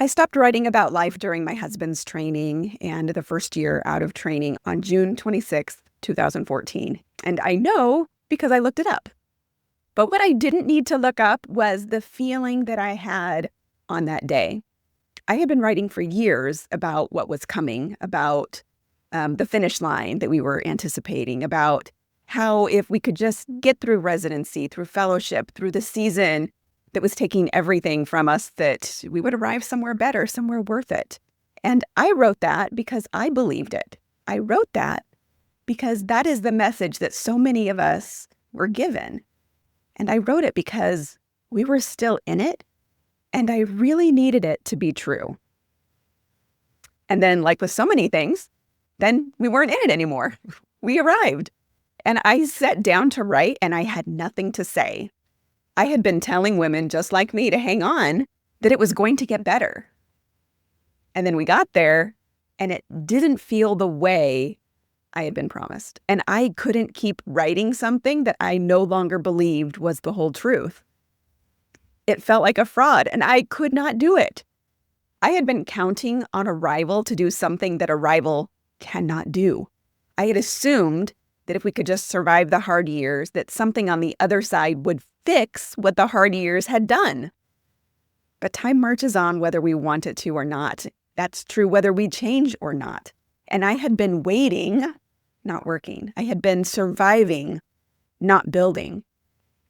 I stopped writing about life during my husband's training and the first year out of training on June 26th, 2014. And I know because I looked it up. But what I didn't need to look up was the feeling that I had on that day. I had been writing for years about what was coming, about the finish line that we were anticipating, about how if we could just get through residency, through fellowship, through the season that was taking everything from us, that we would arrive somewhere better, somewhere worth it. And I wrote that because I believed it. I wrote that because that is the message that so many of us were given. And I wrote it because we were still in it, and I really needed it to be true. And then, like with so many things, then we weren't in it anymore. We arrived. And I sat down to write, and I had nothing to say. I had been telling women just like me to hang on, that it was going to get better. And then we got there, and it didn't feel the way I had been promised. And I couldn't keep writing something that I no longer believed was the whole truth. It felt like a fraud, and I could not do it. I had been counting on a rival to do something that a rival cannot do. I had assumed that if we could just survive the hard years, that something on the other side would fix what the hard years had done. But time marches on whether we want it to or not. That's true whether we change or not. And I had been waiting, not working. I had been surviving, not building.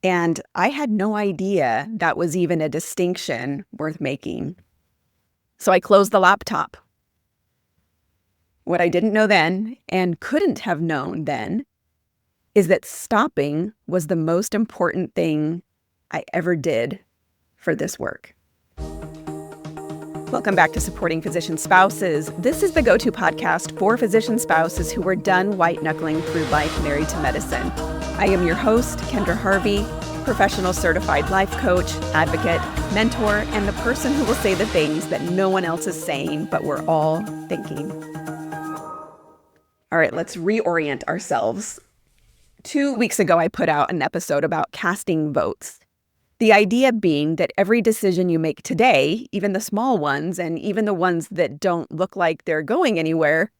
And I had no idea that was even a distinction worth making. So I closed the laptop. What I didn't know then, and couldn't have known then, is that stopping was the most important thing I ever did for this work. Welcome back to Supporting Physician Spouses. This is the go-to podcast for physician spouses who are done white-knuckling through life married to medicine. I am your host, Kendra Harvey, professional certified life coach, advocate, mentor, and the person who will say the things that no one else is saying, but we're all thinking. All right, let's reorient ourselves. 2 weeks ago, I put out an episode about casting votes. The idea being that every decision you make today, even the small ones and even the ones that don't look like they're going anywhere,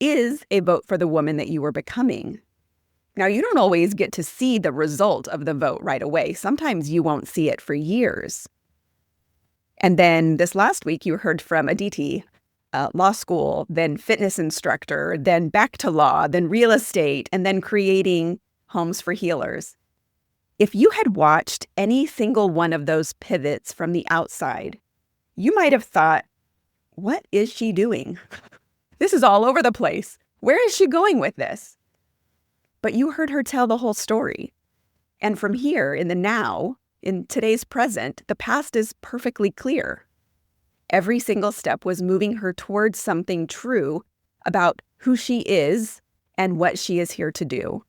is a vote for the woman that you are becoming. Now, you don't always get to see the result of the vote right away. Sometimes you won't see it for years. And then this last week, you heard from Aditi, law school, then fitness instructor, then back to law, then real estate, and then creating homes for healers. If you had watched any single one of those pivots from the outside, you might have thought, what is she doing? This is all over the place. Where is she going with this? But you heard her tell the whole story. And from here, in the now, in today's present, the past is perfectly clear. Every single step was moving her towards something true about who she is and what she is here to do.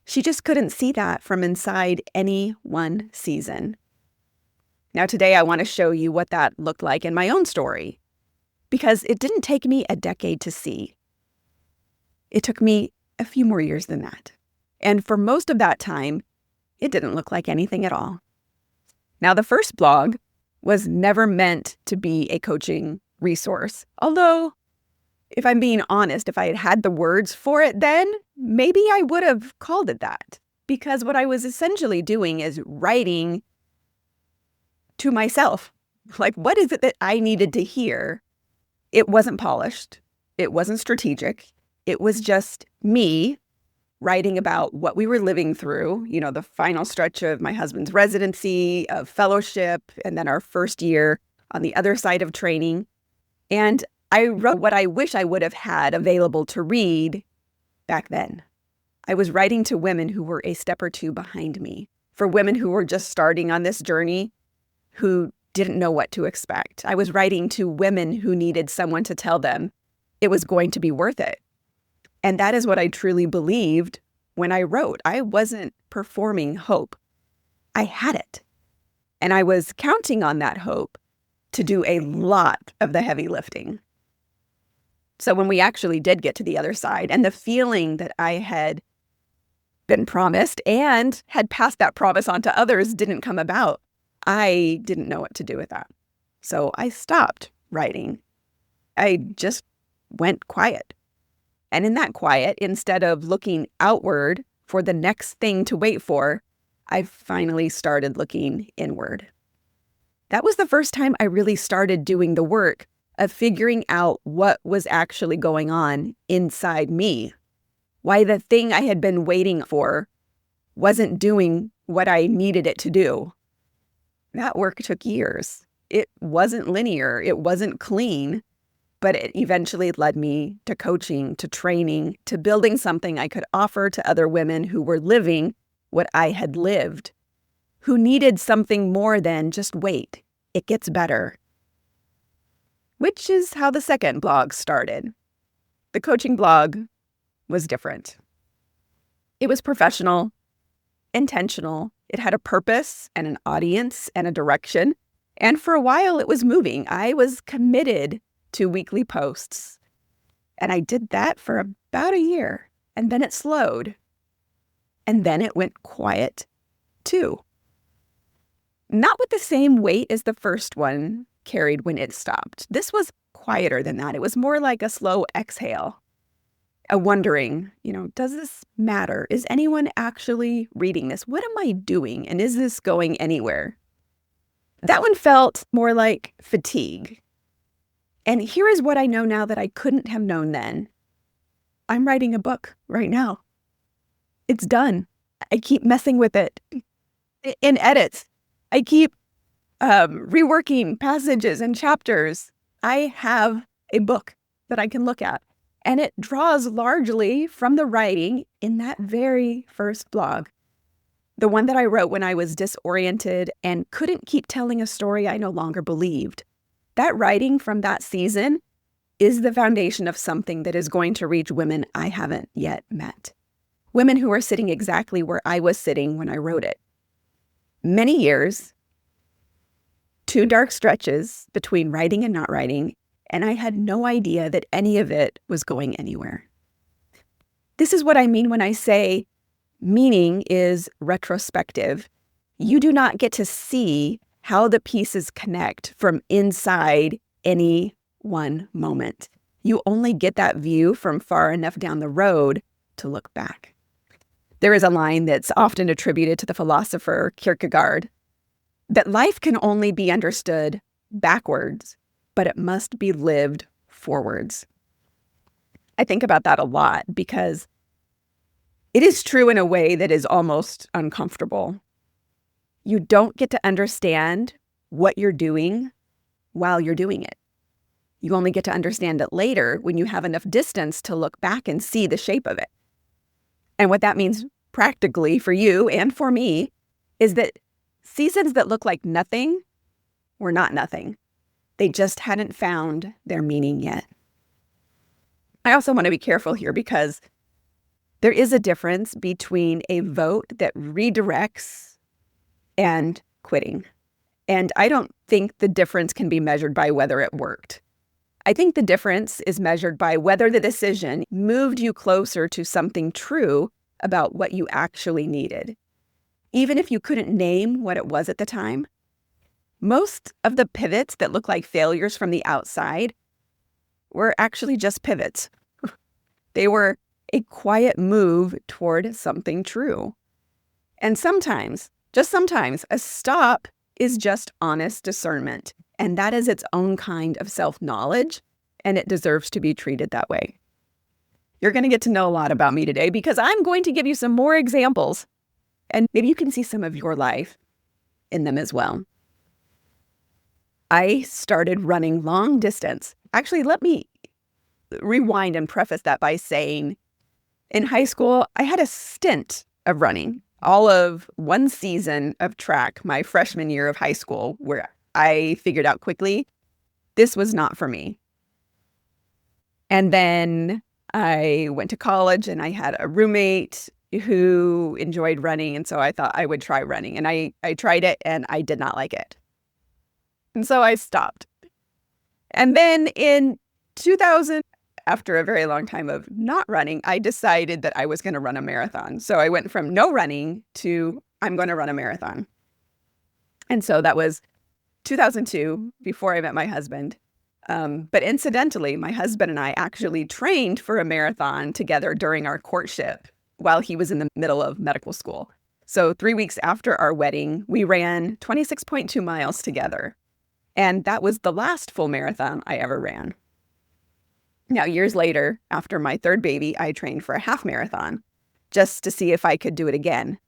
She just couldn't see that from inside any one season. Now today I want to show you what that looked like in my own story, because it didn't take me a decade to see. It took me a few more years than that. And for most of that time, it didn't look like anything at all. Now the first blog was never meant to be a coaching resource, although if I'm being honest, if I had had the words for it then, maybe I would have called it that. Because what I was essentially doing is writing to myself. Like, what is it that I needed to hear? It wasn't polished. It wasn't strategic. It was just me writing about what we were living through, the final stretch of my husband's residency, of fellowship, and then our first year on the other side of training. And I wrote what I wish I would have had available to read back then. I was writing to women who were a step or two behind me, for women who were just starting on this journey, who didn't know what to expect. I was writing to women who needed someone to tell them it was going to be worth it. And that is what I truly believed when I wrote. I wasn't performing hope. I had it. And I was counting on that hope to do a lot of the heavy lifting. So when we actually did get to the other side, and the feeling that I had been promised and had passed that promise on to others didn't come about, I didn't know what to do with that. So I stopped writing. I just went quiet. And in that quiet, instead of looking outward for the next thing to wait for, I finally started looking inward. That was the first time I really started doing the work of figuring out what was actually going on inside me, why the thing I had been waiting for wasn't doing what I needed it to do. That work took years. It wasn't linear, it wasn't clean, but it eventually led me to coaching, to training, to building something I could offer to other women who were living what I had lived, who needed something more than just wait, it gets better. Which is how the second blog started. The coaching blog was different. It was professional, intentional. It had a purpose and an audience and a direction. And for a while, it was moving. I was committed to weekly posts. And I did that for about a year. And then it slowed. And then it went quiet, too. Not with the same weight as the first one carried when it stopped. This was quieter than that. It was more like a slow exhale. A wondering, does this matter? Is anyone actually reading this? What am I doing? And is this going anywhere? That one felt more like fatigue. And here is what I know now that I couldn't have known then. I'm writing a book right now. It's done. I keep messing with it in edits. I keep reworking passages and chapters. I have a book that I can look at. And it draws largely from the writing in that very first blog. The one that I wrote when I was disoriented and couldn't keep telling a story I no longer believed. That writing from that season is the foundation of something that is going to reach women I haven't yet met. Women who are sitting exactly where I was sitting when I wrote it. Many years, 2 dark stretches between writing and not writing, and I had no idea that any of it was going anywhere. This is what I mean when I say meaning is retrospective. You do not get to see how the pieces connect from inside any one moment. You only get that view from far enough down the road to look back. There is a line that's often attributed to the philosopher Kierkegaard, that life can only be understood backwards, but it must be lived forwards. I think about that a lot because it is true in a way that is almost uncomfortable. You don't get to understand what you're doing while you're doing it. You only get to understand it later when you have enough distance to look back and see the shape of it. And what that means practically for you and for me is that seasons that look like nothing were not nothing. They just hadn't found their meaning yet. I also want to be careful here because there is a difference between a vote that redirects and quitting. And I don't think the difference can be measured by whether it worked. I think the difference is measured by whether the decision moved you closer to something true about what you actually needed. Even if you couldn't name what it was at the time, most of the pivots that look like failures from the outside were actually just pivots. They were a quiet move toward something true. And sometimes, just sometimes, a stop is just honest discernment. And that is its own kind of self-knowledge, and it deserves to be treated that way. You're going to get to know a lot about me today because I'm going to give you some more examples, and maybe you can see some of your life in them as well. I started running long distance. Actually, let me rewind and preface that by saying, in high school, I had a stint of running, all of one season of track my freshman year of high school, where I figured out quickly, this was not for me. And then I went to college and I had a roommate who enjoyed running. And so I thought I would try running. And I tried it and I did not like it. And so I stopped. And then in 2000, after a very long time of not running, I decided that I was going to run a marathon. So I went from no running to I'm going to run a marathon. And so that was 2002, before I met my husband. But incidentally, my husband and I actually trained for a marathon together during our courtship while he was in the middle of medical school. So 3 weeks after our wedding, we ran 26.2 miles together. And that was the last full marathon I ever ran. Now, years later, after my third baby, I trained for a half marathon just to see if I could do it again.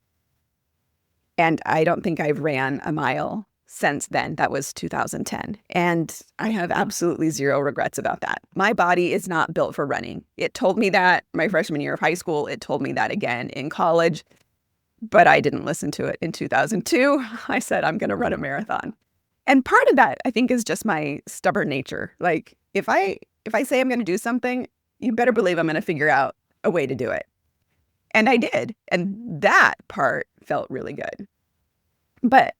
And I don't think I've ran a mile since then. That was 2010. And I have absolutely zero regrets about that. My body is not built for running. It told me that my freshman year of high school. It told me that again in college. But I didn't listen to it in 2002. I said, I'm going to run a marathon. And part of that, I think, is just my stubborn nature. Like, if I say I'm going to do something, you better believe I'm going to figure out a way to do it. And I did. And that part felt really good. But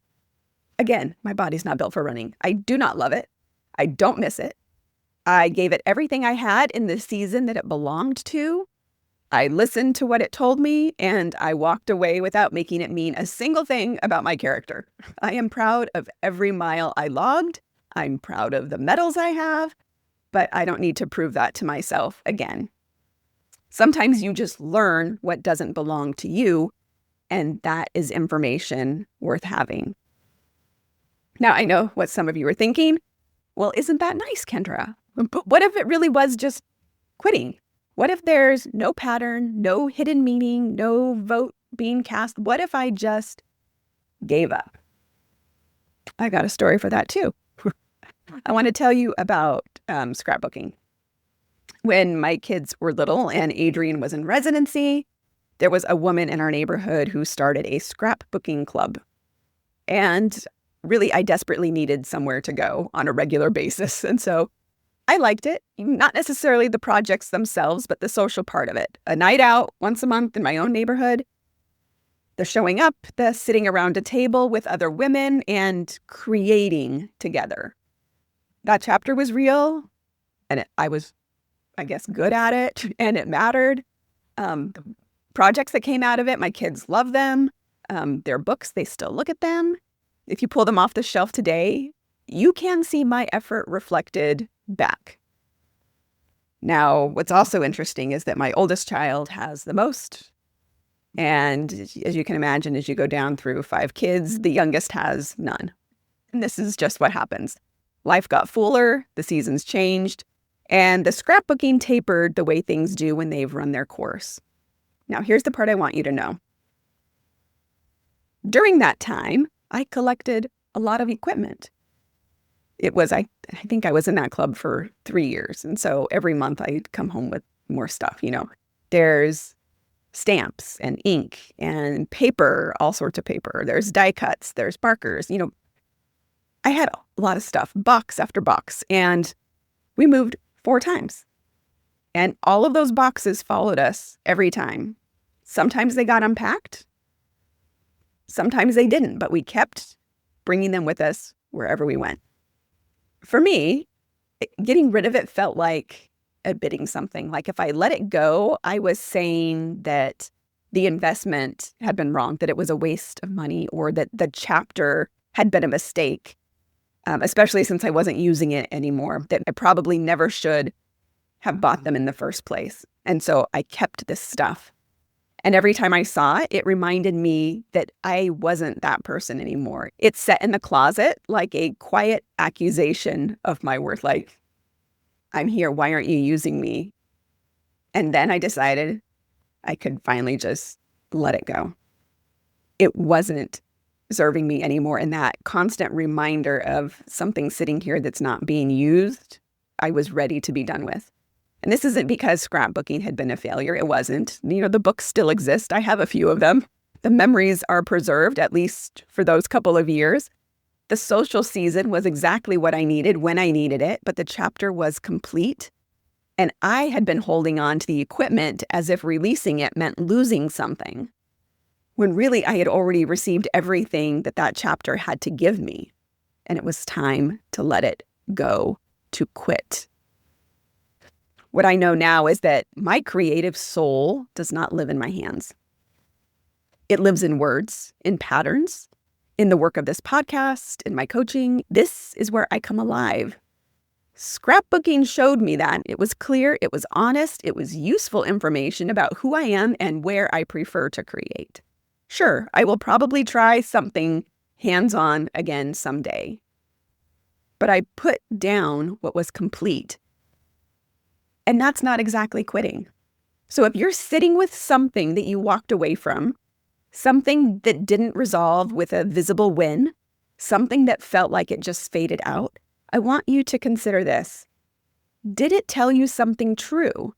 again, my body's not built for running. I do not love it. I don't miss it. I gave it everything I had in the season that it belonged to. I listened to what it told me, and I walked away without making it mean a single thing about my character. I am proud of every mile I logged. I'm proud of the medals I have, but I don't need to prove that to myself again. Sometimes you just learn what doesn't belong to you, and that is information worth having. Now, I know what some of you are thinking. Well, isn't that nice, Kendra? But what if it really was just quitting? What if there's no pattern, no hidden meaning, no vote being cast? What if I just gave up? I got a story for that too. I want to tell you about scrapbooking. When my kids were little and Adrian was in residency, there was a woman in our neighborhood who started a scrapbooking club. And really, I desperately needed somewhere to go on a regular basis. And so I liked it, not necessarily the projects themselves, but the social part of it. A night out once a month in my own neighborhood, the showing up, the sitting around a table with other women and creating together. That chapter was real, and I was, I guess, good at it, and it mattered. The projects that came out of it, my kids love them. Their books, they still look at them. If you pull them off the shelf today, you can see my effort reflected back. Now, what's also interesting is that my oldest child has the most. And as you can imagine, as you go down through 5 kids, the youngest has none. And this is just what happens. Life got fuller, the seasons changed, and the scrapbooking tapered the way things do when they've run their course. Now, here's the part I want you to know. During that time, I collected a lot of equipment. It was, I think I was in that club for 3 years. And so every month I'd come home with more stuff, There's stamps and ink and paper, all sorts of paper. There's die cuts, there's markers, I had a lot of stuff, box after box. And we moved 4 times. And all of those boxes followed us every time. Sometimes they got unpacked. Sometimes they didn't, but we kept bringing them with us wherever we went. For me, getting rid of it felt like admitting something. Like if I let it go, I was saying that the investment had been wrong, that it was a waste of money, or that the chapter had been a mistake, especially since I wasn't using it anymore, that I probably never should have bought them in the first place. And so I kept this stuff. And every time I saw it, it reminded me that I wasn't that person anymore. It sat in the closet like a quiet accusation of my worth. Like, I'm here. Why aren't you using me? And then I decided I could finally just let it go. It wasn't serving me anymore. And that constant reminder of something sitting here that's not being used, I was ready to be done with. And this isn't because scrapbooking had been a failure. It wasn't. The books still exist. I have a few of them. The memories are preserved, at least for those couple of years. The social season was exactly what I needed when I needed it, but the chapter was complete. And I had been holding on to the equipment as if releasing it meant losing something, when really I had already received everything that chapter had to give me. And it was time to let it go, to quit. What I know now is that my creative soul does not live in my hands. It lives in words, in patterns, In the work of this podcast, in my coaching, this is where I come alive. Scrapbooking showed me that. It was clear, it was honest, it was useful information about who I am and where I prefer to create. Sure, I will probably try something hands-on again someday. But I put down what was complete. And that's not exactly quitting. So if you're sitting with something that you walked away from, something that didn't resolve with a visible win, something that felt like it just faded out, I want you to consider this. Did it tell you something true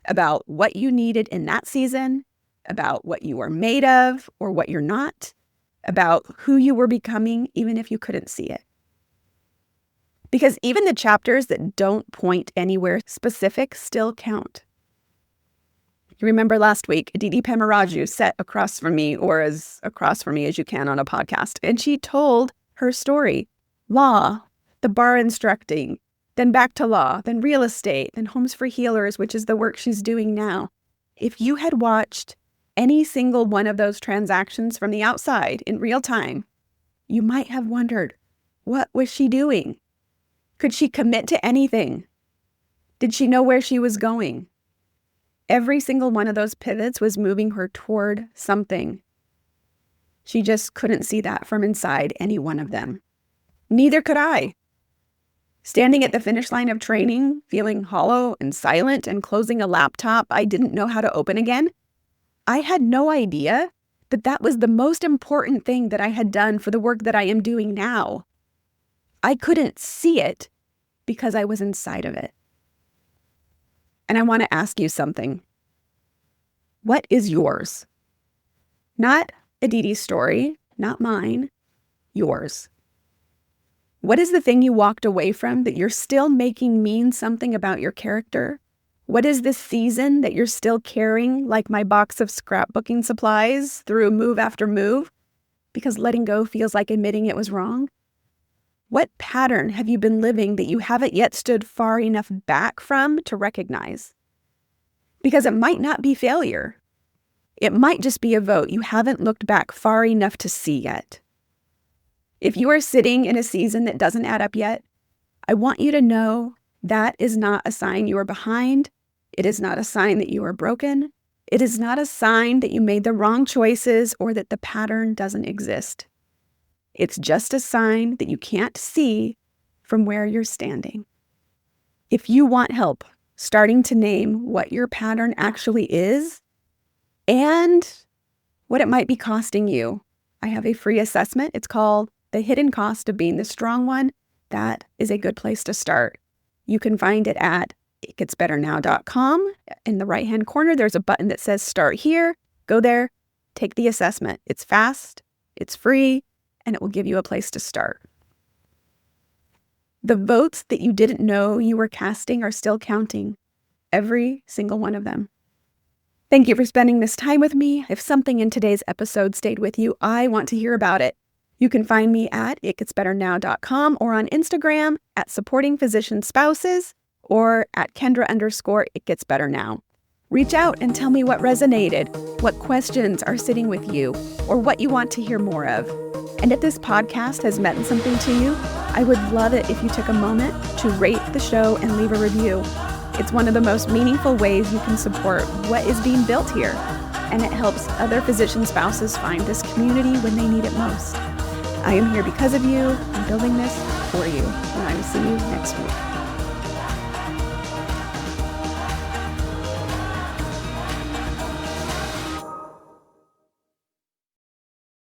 about what you needed in that season, about what you are made of or what you're not, about who you were becoming, even if you couldn't see it? Because even the chapters that don't point anywhere specific still count. You remember last week, Aditi Pemaraju sat across from me, or as across from me as you can on a podcast, and she told her story. Law, the bar instructing, then back to law, then real estate, then Homes for Healers, which is the work she's doing now. If you had watched any single one of those transactions from the outside in real time, you might have wondered, what was she doing? Could she commit to anything? Did she know where she was going? Every single one of those pivots was moving her toward something. She just couldn't see that from inside any one of them. Neither could I. Standing at the finish line of training, feeling hollow and silent and closing a laptop I didn't know how to open again, I had no idea that that was the most important thing that I had done for the work that I am doing now. I couldn't see it because I was inside of it. And I want to ask you something. What is yours? Not Aditi's story, not mine, yours. What is the thing you walked away from that you're still making mean something about your character? What is this season that you're still carrying like my box of scrapbooking supplies through move after move because letting go feels like admitting it was wrong? What pattern have you been living that you haven't yet stood far enough back from to recognize? Because it might not be failure. It might just be a vote you haven't looked back far enough to see yet. If you are sitting in a season that doesn't add up yet, I want you to know that is not a sign you are behind. It is not a sign that you are broken. It is not a sign that you made the wrong choices or that the pattern doesn't exist. It's just a sign that you can't see from where you're standing. If you want help starting to name what your pattern actually is and what it might be costing you, I have a free assessment. It's called The Hidden Cost of Being the Strong One. That is a good place to start. You can find it at itgetsbetternow.com. In the right-hand corner, there's a button that says Start Here. Go there, take the assessment. It's fast, it's free, and it will give you a place to start. The votes that you didn't know you were casting are still counting, every single one of them. Thank you for spending this time with me. If something in today's episode stayed with you, I want to hear about it. You can find me at itgetsbetternow.com or on Instagram at Supporting Physician Spouses or at Kendra_itgetsbetternow. Reach out and tell me what resonated, what questions are sitting with you, or what you want to hear more of. And if this podcast has meant something to you, I would love it if you took a moment to rate the show and leave a review. It's one of the most meaningful ways you can support what is being built here, and it helps other physician spouses find this community when they need it most. I am here because of you. I'm building this for you, and I will see you next week.